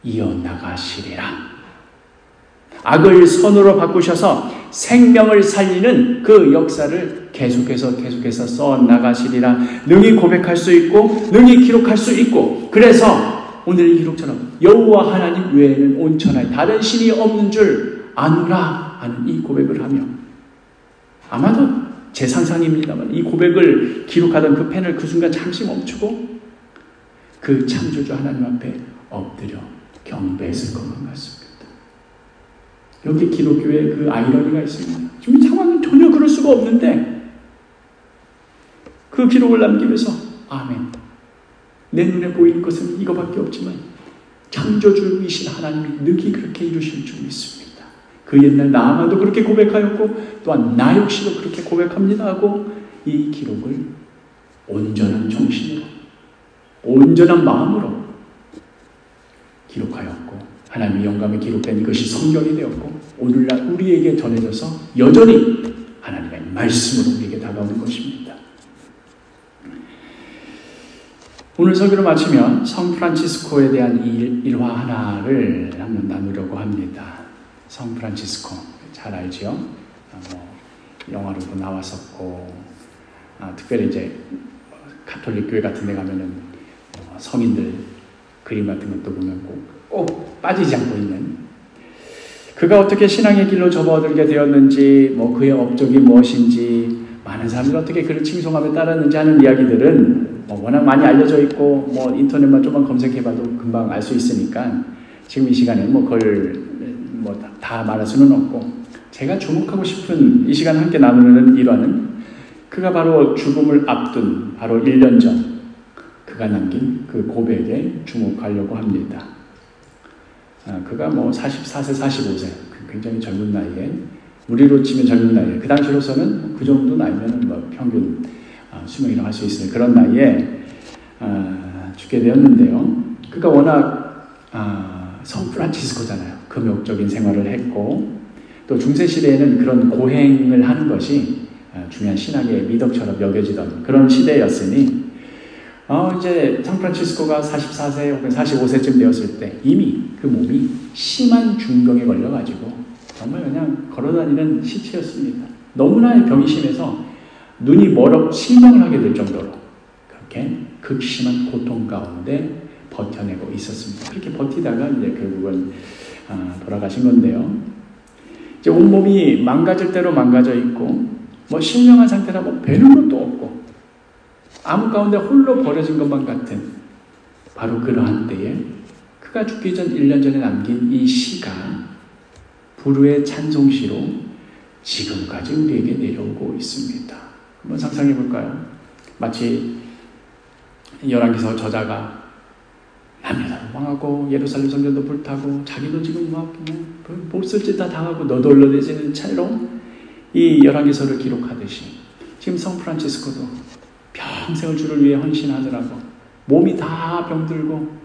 [SPEAKER 1] 이어나가시리라. 악을 선으로 바꾸셔서 생명을 살리는 그 역사를 계속해서 써나가시리라. 능히 고백할 수 있고 능히 기록할 수 있고, 그래서 오늘 이 기록처럼 여호와 하나님 외에는 온 천하에 다른 신이 없는 줄 아노라 하는 이 고백을 하며, 아마도 제 상상입니다만 이 고백을 기록하던 그 펜을 그 순간 잠시 멈추고 그 창조주 하나님 앞에 엎드려 경배했을 것만 같습니다. 여기 기독교에 그 아이러니가 있습니다. 지금 상황은 전혀 그럴 수가 없는데 그 기록을 남기면서 아멘, 내 눈에 보이는 것은 이거밖에 없지만 창조주이신 하나님이 능히 그렇게 이루실 줄 믿습니다. 그 옛날 나아만도 그렇게 고백하였고 또한 나 역시도 그렇게 고백합니다 하고 이 기록을 온전한 정신으로 온전한 마음으로 기록하였고, 하나님의 영감에 기록된 이것이 성경이 되었고 오늘날 우리에게 전해져서 여전히 하나님의 말씀으로 우리에게 다가오는 것입니다. 오늘 설교를 마치면 성 프란치스코에 대한 일화 하나를 한번 나누려고 합니다. 성 프란치스코 잘 알죠? 영화로도 나왔었고, 특별히 이제 가톨릭 교회 같은 데 가면은 성인들 그림 같은 것도 보면 꼭 빠지지 않고 있는, 그가 어떻게 신앙의 길로 접어들게 되었는지, 그의 업적이 무엇인지, 많은 사람들이 어떻게 그를 칭송하며 따랐는지 하는 이야기들은 워낙 많이 알려져 있고 인터넷만 조금만 검색해봐도 금방 알 수 있으니까 지금 이 시간에 그걸 다 말할 수는 없고, 제가 주목하고 싶은 이 시간 함께 나누는 일화는 그가 바로 죽음을 앞둔 바로 1년 전 그가 남긴 그 고백에 주목하려고 합니다. 그가 44세, 45세 굉장히 젊은 나이에, 우리로 치면 젊은 나이에, 그 당시로서는 그 정도 나이면 평균 수명이라고 할 수 있는 그런 나이에 죽게 되었는데요. 그가 워낙 성 프란치스코잖아요. 금욕적인 생활을 했고 또 중세시대에는 그런 고행을 하는 것이 중요한 신학의 미덕처럼 여겨지던 그런 시대였으니 이제 성 프란치스코가 44세 혹은 45세쯤 되었을 때 이미 그 몸이 심한 중병에 걸려가지고 정말 그냥 걸어다니는 시체였습니다. 너무나 병이 심해서 눈이 실명을 하게 될 정도로 그렇게 극심한 고통 가운데 버텨내고 있었습니다. 그렇게 버티다가 이제 결국은 돌아가신 건데요. 이제 온몸이 망가질 대로 망가져 있고 실명한 상태라 배는 것도 없고 암 가운데 홀로 버려진 것만 같은 바로 그러한 때에 그가 죽기 전 1년 전에 남긴 이 시가 불후의 찬송시로 지금까지 우리에게 내려오고 있습니다. 한번 상상해 볼까요? 마치 열왕기서 저자가 남유다도 망하고 예루살렘 성전도 불타고 자기도 지금 몹쓸 짓 다 당하고 너덜너덜해지는 채로 이 열왕기서를 기록하듯이 지금 성 프란치스코도 평생을 주를 위해 헌신하더라고 몸이 다 병들고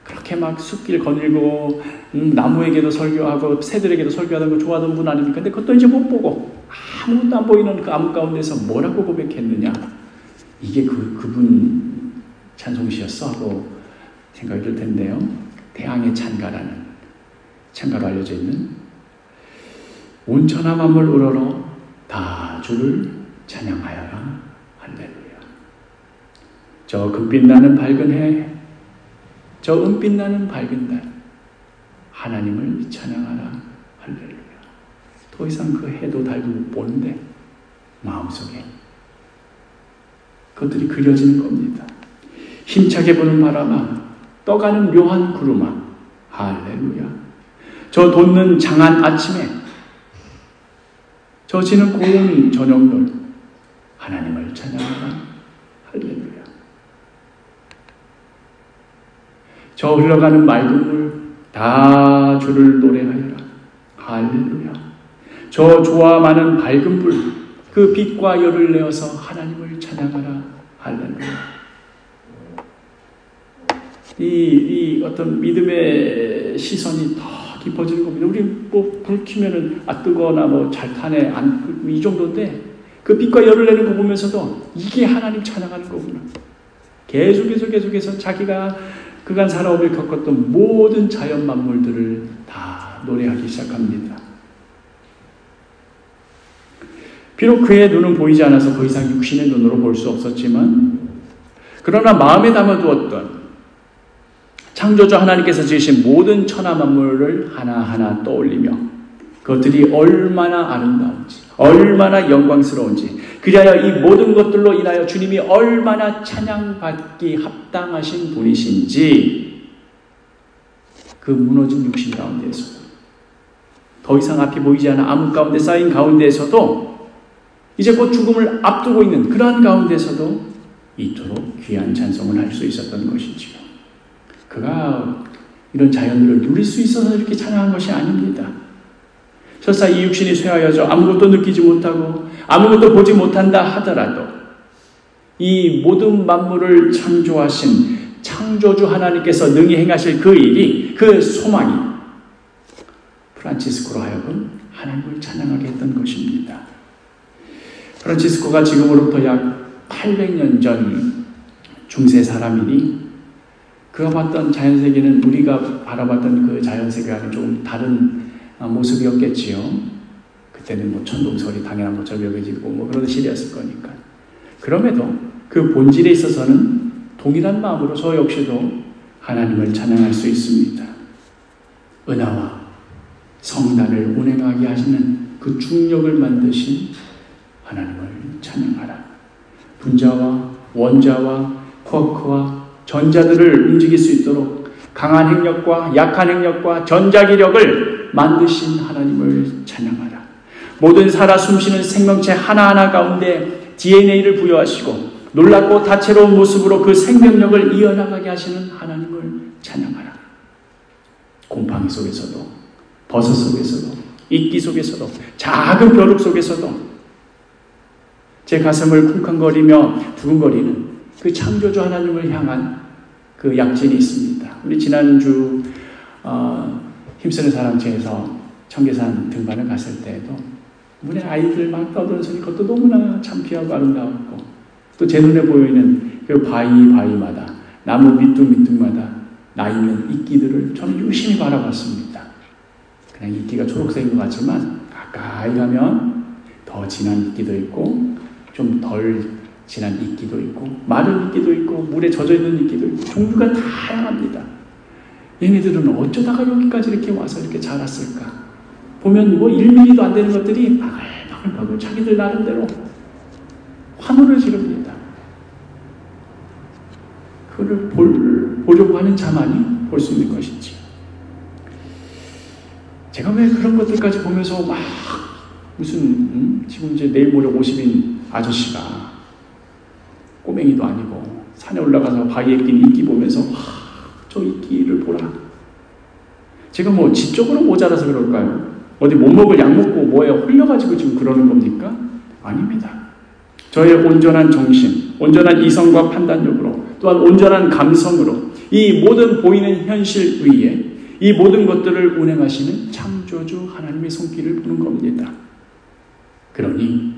[SPEAKER 1] 그렇게 숲길 거닐고 나무에게도 설교하고 새들에게도 설교하는 거 좋아하던 분 아닙니까? 근데 그것도 이제 못 보고 아무것도 안 보이는 그 암 가운데서 뭐라고 고백했느냐, 이게 그분 찬송시였어 하고 생각이 들 텐데요. 태양의 찬가라는 찬가로 알려져 있는 온천하 만물 우러러 다 주를 찬양하여라 할렐루야. 저 금빛 나는 밝은 해, 저 은빛 나는 밝은 달, 하나님을 찬양하라 할렐루야. 더 이상 그 해도 달도 못 보는데 마음속에 그것들이 그려지는 겁니다. 힘차게 부는 바람아, 떠가는 묘한 구름아 할렐루야. 저 돋는 장한 아침에, 저 지는 고운 저녁물 하나님을 찬양하라 할렐루야. 저 흘러가는 맑은 물 다 주를 노래하여라 할렐루야. 저 좋아 많은 밝은 불 그 빛과 열을 내어서 하나님을 찬양하라 할렐루야. 이 어떤 믿음의 시선이 더 깊어지는 겁니다. 우리 뭐 불 켜면은 뜨거나 뭐 잘 타네 이 정도인데 그 빛과 열을 내는 거 보면서도 이게 하나님 찬양하는 거구나. 계속해서 자기가 그간 살아오며 겪었던 모든 자연 만물들을 다 노래하기 시작합니다. 비록 그의 눈은 보이지 않아서 더 이상 육신의 눈으로 볼 수 없었지만 그러나 마음에 담아두었던 창조주 하나님께서 지으신 모든 천하 만물을 하나하나 떠올리며 그것들이 얼마나 아름다운지 얼마나 영광스러운지 그리하여 이 모든 것들로 인하여 주님이 얼마나 찬양받기 합당하신 분이신지 그 무너진 육신 가운데에서도 더 이상 앞이 보이지 않아 암흑 가운데 쌓인 가운데에서도 이제 곧 죽음을 앞두고 있는 그러한 가운데서도 이토록 귀한 찬송을 할 수 있었던 것이지요. 그가 이런 자연들을 누릴 수 있어서 이렇게 찬양한 것이 아닙니다. 설사 이 육신이 쇠하여져 아무것도 느끼지 못하고 아무것도 보지 못한다 하더라도 이 모든 만물을 창조하신 창조주 하나님께서 능히 행하실 그 일이 그 소망이 프란치스코로 하여금 하나님을 찬양하게 했던 것입니다. 프란치스코가 지금으로부터 약 800년 전 중세 사람이니 그가 봤던 자연세계는 우리가 바라봤던 그 자연세계와는 조금 다른 모습이었겠지요. 그때는 뭐 천동설이 당연한 것처럼 여겨지고 뭐 그런 시대였을 거니까. 그럼에도 그 본질에 있어서는 동일한 마음으로 저 역시도 하나님을 찬양할 수 있습니다. 은하와 성단을 운행하게 하시는 그 중력을 만드신 하나님을 찬양하라. 분자와 원자와 쿼크와 전자들을 움직일 수 있도록 강한 핵력과 약한 핵력과 전자기력을 만드신 하나님을 찬양하라. 모든 살아 숨쉬는 생명체 하나하나 가운데 DNA를 부여하시고 놀랍고 다채로운 모습으로 그 생명력을 이어나가게 하시는 하나님을 찬양하라. 곰팡이 속에서도 버섯 속에서도 이끼 속에서도 작은 벼룩 속에서도 제 가슴을 쿵쾅거리며 두근거리는 그 창조주 하나님을 향한 그 약진이 있습니다. 우리 지난주 힘쓰는 사랑제에서 청계산 등반을 갔을 때에도 문에 아이들 막 떠들어서니 그것도 너무나 참귀하고 아름다웠고 또 제 눈에 보이는 그 바위마다 나무 밑둥마다 나있는 이끼들을 저는 유심히 바라봤습니다. 그냥 이끼가 초록색인 것 같지만 가까이 가면 더 진한 이끼도 있고 좀 덜 진한 이끼도 있고 마른 이끼도 있고 물에 젖어있는 이끼도 있고 종류가 다양합니다. 얘네들은 어쩌다가 여기까지 이렇게 와서 이렇게 자랐을까? 보면 뭐 1mm도 안 되는 것들이 바글바글 자기들 나름대로 환호를 지릅니다. 그걸 보려고 하는 자만이 볼 수 있는 것이지. 제가 왜 그런 것들까지 보면서 막 무슨 지금 이제 내일 모레 50인 아저씨가 꼬맹이도 아니고 산에 올라가서 바위에 낀 이끼 보면서 저 이끼를 보라. 제가 뭐 지적으로 모자라서 그럴까요? 어디 못 먹을 약 먹고 뭐에 홀려가지고 지금 그러는 겁니까? 아닙니다. 저의 온전한 정신, 온전한 이성과 판단력으로 또한 온전한 감성으로 이 모든 보이는 현실 위에 이 모든 것들을 운행하시는 창조주 하나님의 손길을 보는 겁니다. 그러니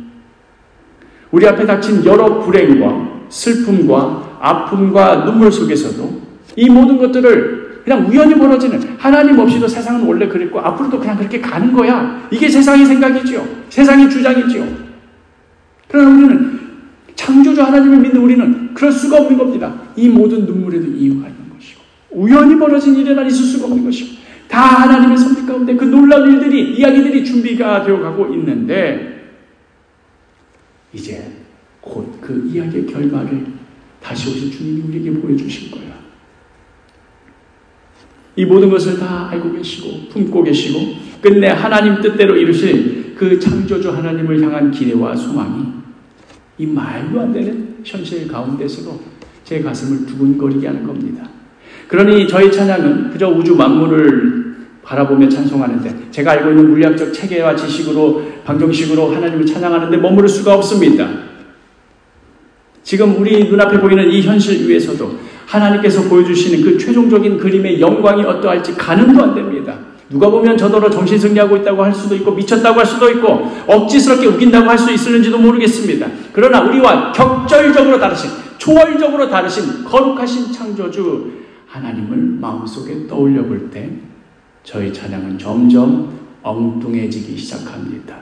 [SPEAKER 1] 우리 앞에 닥친 여러 불행과 슬픔과 아픔과 눈물 속에서도 이 모든 것들을 그냥 우연히 벌어지는 하나님 없이도 세상은 원래 그랬고 앞으로도 그냥 그렇게 가는 거야. 이게 세상의 생각이지요. 세상의 주장이지요. 그러나 우리는 창조주 하나님을 믿는 우리는 그럴 수가 없는 겁니다. 이 모든 눈물에도 이유가 있는 것이고 우연히 벌어진 일에는 있을 수가 없는 것이고 다 하나님의 섭리 가운데 그 놀라운 일들이 이야기들이 준비가 되어가고 있는데 이제 곧 그 이야기의 결말을 다시 오실 주님이 우리에게 보여주실 거야. 이 모든 것을 다 알고 계시고 품고 계시고 끝내 하나님 뜻대로 이루실 그 창조주 하나님을 향한 기대와 소망이 이 말도 안 되는 현실 가운데서도 제 가슴을 두근거리게 하는 겁니다. 그러니 저희 찬양은 그저 우주 만물을 바라보며 찬송하는데 제가 알고 있는 물리학적 체계와 지식으로 방정식으로 하나님을 찬양하는데 머무를 수가 없습니다. 지금 우리 눈앞에 보이는 이 현실 위에서도 하나님께서 보여주시는 그 최종적인 그림의 영광이 어떠할지 가늠도 안 됩니다. 누가 보면 저더러 정신승리하고 있다고 할 수도 있고 미쳤다고 할 수도 있고 억지스럽게 우긴다고 할 수 있을는지도 모르겠습니다. 그러나 우리와 격절적으로 다르신, 초월적으로 다르신 거룩하신 창조주 하나님을 마음속에 떠올려 볼 때 저희 찬양은 점점 엉뚱해지기 시작합니다.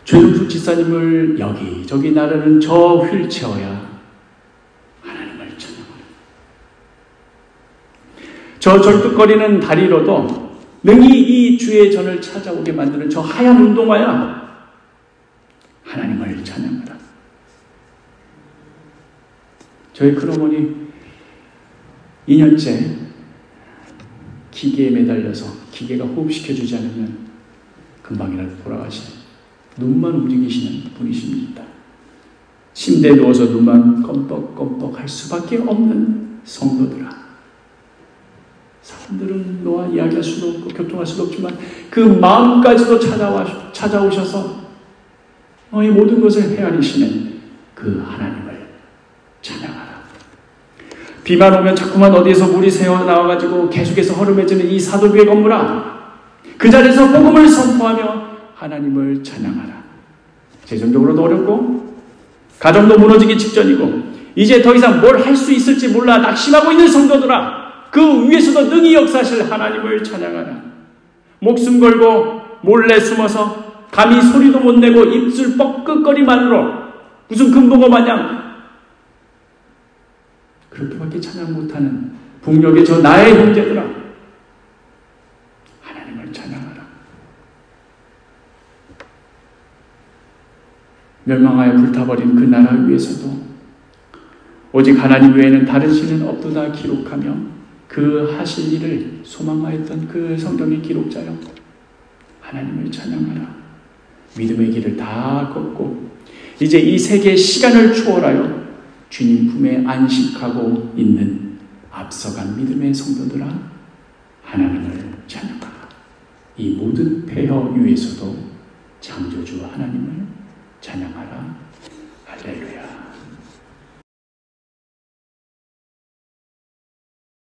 [SPEAKER 1] 최종숙 지사님을 여기저기 나르는 저 휠체어야 하나님을 찬양하라. 저 절뚝거리는 다리로도 능히 이 주의 전을 찾아오게 만드는 저 하얀 운동화야 하나님을 찬양하라. 저희 큰어머니 2년째 기계에 매달려서 기계가 호흡시켜주지 않으면 금방이라도 돌아가시는, 눈만 움직이시는 분이십니다. 침대에 누워서 눈만 껌뻑껌뻑 할 수밖에 없는 성도들아, 사람들은 너와 이야기할 수도 없고 교통할 수도 없지만 그 마음까지도 찾아오셔서 너의 모든 것을 헤아리시는 그 하나님을 찬양하라. 비만 오면 자꾸만 어디에서 물이 새어나와가지고 계속해서 허름해지는 이 사도교회 건물아, 그 자리에서 복음을 선포하며 하나님을 찬양하라. 재정적으로도 어렵고 가정도 무너지기 직전이고 이제 더 이상 뭘 할 수 있을지 몰라 낙심하고 있는 성도들아, 그 위에서도 능히 역사하실 하나님을 찬양하라. 목숨 걸고 몰래 숨어서 감히 소리도 못 내고 입술 뻐끗거리만으로 무슨 금붕어 마냥 그렇게밖에 찬양 못하는 북녘의 저 나의 형제들아, 하나님을 찬양하라. 멸망하여 불타버린 그 나라 위에서도 오직 하나님 외에는 다른 신은 없도다 기록하며 그 하실 일을 소망하였던 그 성경의 기록자여, 하나님을 찬양하라. 믿음의 길을 다 걷고 이제 이 세계의 시간을 초월하여 주님 품에 안식하고 있는 앞서간 믿음의 성도들아, 하나님을 찬양하라. 이 모든 폐허 위에서도 창조주 하나님을 찬양하라.